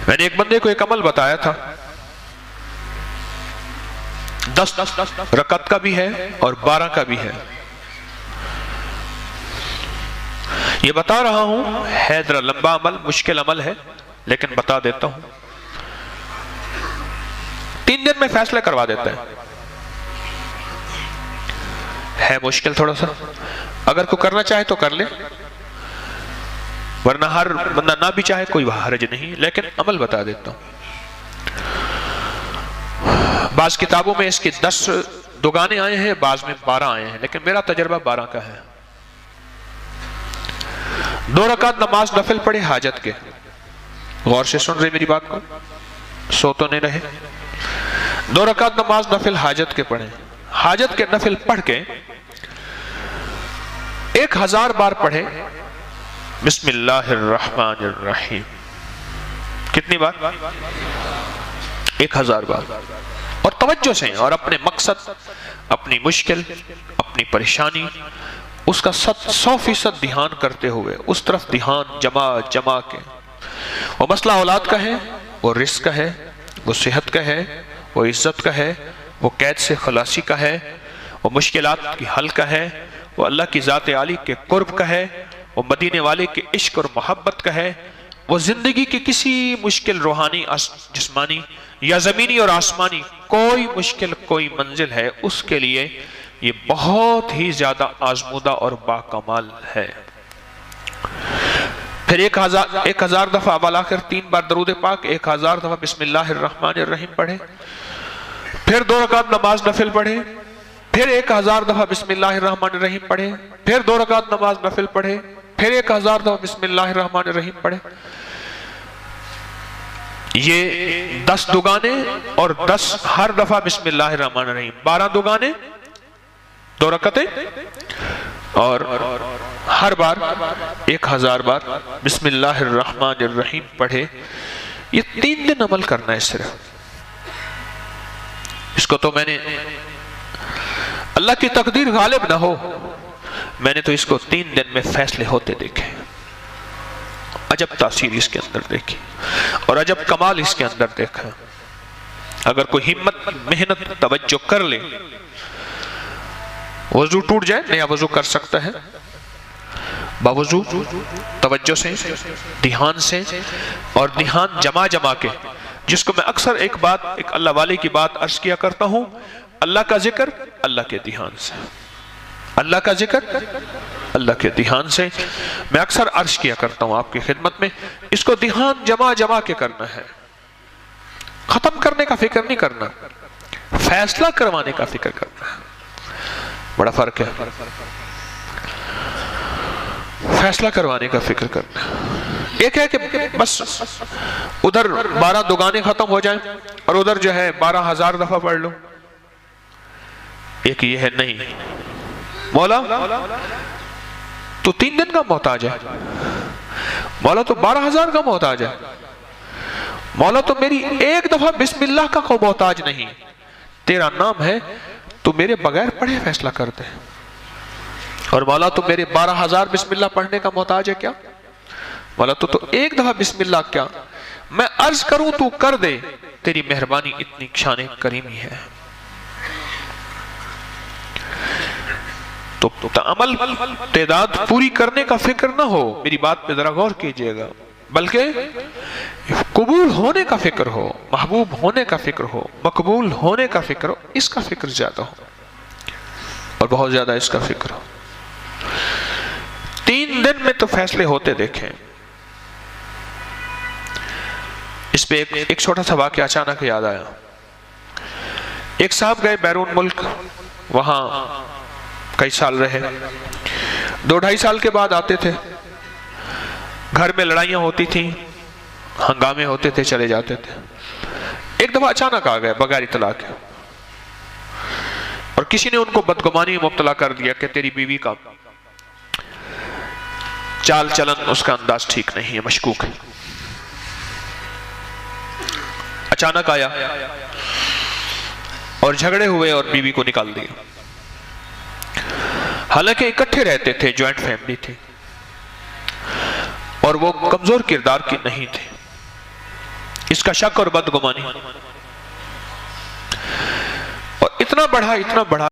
میں نے ایک بندے کو ایک عمل بتایا تھا، 10 رکعت کا بھی ہے اور 12 کا بھی ہے. یہ بتا رہا ہوں، ہے ذرا لمبا عمل، مشکل عمل ہے، لیکن بتا دیتا ہوں. 3 دن میں فیصلہ کروا دیتا ہے مشکل تھوڑا سا. اگر کوئی کرنا چاہے تو کر لے، ورنہ ہر بندہ نہ بھی چاہے کوئی حرج نہیں، لیکن عمل بتا دیتا ہوں. بعض کتابوں میں اس کے 10 دگانے آئے ہیں، بعض میں 12 آئے ہیں، لیکن میرا تجربہ 12 کا ہے. 2 رکعت نماز نفل پڑھے حاجت کے. غور سے سن رہے میری بات کو، سو تو نہیں رہے. 2 رکعت نماز نفل حاجت کے پڑھیں. حاجت کے نفل پڑھ کے 1000 بار پڑھے بسم اللہ الرحمن الرحیم. کتنی بار؟ 1000 بار. اور توجہ سے، اور اپنے مقصد، اپنی مشکل، اپنی پریشانی، اس کا 100% دھیان کرتے ہوئے، اس طرف دھیان جمع کے. وہ مسئلہ اولاد کا ہے، وہ رزق کا ہے، وہ صحت کا ہے، وہ عزت کا ہے، وہ قید سے خلاصی کا ہے، وہ مشکلات کی حل کا ہے، وہ اللہ کی ذات عالی کے قرب کا ہے، وہ مدینے والے کے عشق اور محبت کا ہے، وہ زندگی کی کسی مشکل روحانی، جسمانی یا زمینی اور آسمانی کوئی مشکل، کوئی منزل ہے، اس کے لیے یہ بہت ہی زیادہ آزمودہ اور باکمال ہے. پھر 1000 دفعہ اول آخر 3 بار درود پاک، 1000 دفعہ بسم اللہ الرحمن الرحیم پڑھے. پھر 2 رکعت نماز نفل پڑھے. پھر 1000 دفعہ بسم اللہ الرحمن الرحیم پڑھے. پھر 2 رکعت نماز نفل پڑھے. پھر 1000 دفعہ بسم اللہ الرحمن الرحیم پڑھے. یہ 10 دگانے اور 10 ہر دفعہ بسم اللہ الرحمن الرحیم، 12 دگانے، 2 رکعتیں، اور ہر بار 1000 بار بسم اللہ الرحمن الرحیم پڑھے. یہ 3 دن عمل کرنا ہے صرف. اس کو تو میں نے، اللہ کی تقدیر غالب نہ ہو، میں نے تو اس کو 3 دن میں فیصلے ہوتے دیکھے. عجب تاثیر اس کے اندر دیکھی اور عجب کمال اس کے اندر دیکھا. اگر کوئی ہمت، محنت، توجہ کر لے، وضو ٹوٹ جائے، نیا وضو کر سکتا ہے باوضو، توجہ سے، دھیان سے، اور دھیان جمع کے، جس کو میں اکثر ایک اللہ والے کی بات عرض کیا کرتا ہوں، اللہ کا ذکر اللہ کے دھیان سے، اللہ کا ذکر اللہ کے دھیان سے. میں اکثر عرض کیا کرتا ہوں آپ کی خدمت میں، اس کو دھیان جمع کے کرنا ہے. ختم کرنے کا فکر نہیں کرنا، فیصلہ کروانے کا فکر کرنا ہے. بڑا فرق ہے. فیصلہ کروانے کا فکر کرنا. ایک ہے کہ بس ادھر 12 دگانے ختم ہو جائیں اور ادھر جو ہے 12000 دفعہ پڑھ لو. ایک یہ ہے نہیں، مولا تو 3 دن کا محتاج ہے، مولا تو 12000 کا محتاج ہے، مولا تو میری ایک دفعہ بسم اللہ کا کوئی محتاج نہیں. تیرا نام ہے، تو میرے بغیر پڑھے فیصلہ کرتے ہیں. اور مولا تو میرے 12000 بسم اللہ پڑھنے کا محتاج ہے کیا؟ مولا تو ایک دفعہ بسم اللہ کیا، میں عرض کروں تو کر دے، تیری مہربانی اتنی شان کریمی ہے. تو عمل تعداد پوری کرنے کا فکر نہ ہو، میری بات پہ ذرا غور کیجئے گا، بلکہ قبول ہونے کا فکر ہو، محبوب ہونے کا فکر ہو، مقبول ہونے کا فکر ہو. اس کا فکر زیادہ ہو، اور بہت زیادہ اس کا فکر ہو. 3 دن میں تو فیصلے ہوتے دیکھیں. اس پہ ایک چھوٹا سا واقعہ اچانک یاد آیا. ایک صاحب گئے بیرون ملک، وہاں کئی سال رہے. 2-2.5 سال کے بعد آتے تھے. گھر میں لڑائیاں ہوتی تھیں، ہنگامے ہوتے تھے، چلے جاتے تھے. ایک دفعہ اچانک آ گئے بغیر اطلاع کے، اور کسی نے ان کو بدگمانی میں مبتلا کر دیا کہ تیری بیوی کا چال چلن، اس کا انداز ٹھیک نہیں ہے، مشکوک ہے. اچانک آیا اور جھگڑے ہوئے اور بیوی کو نکال دیا. حالانکہ اکٹھے رہتے تھے، جوائنٹ فیملی تھی، اور وہ کمزور کردار کی نہیں تھے. اس کا شک اور بدگمانی، اور اتنا بڑھا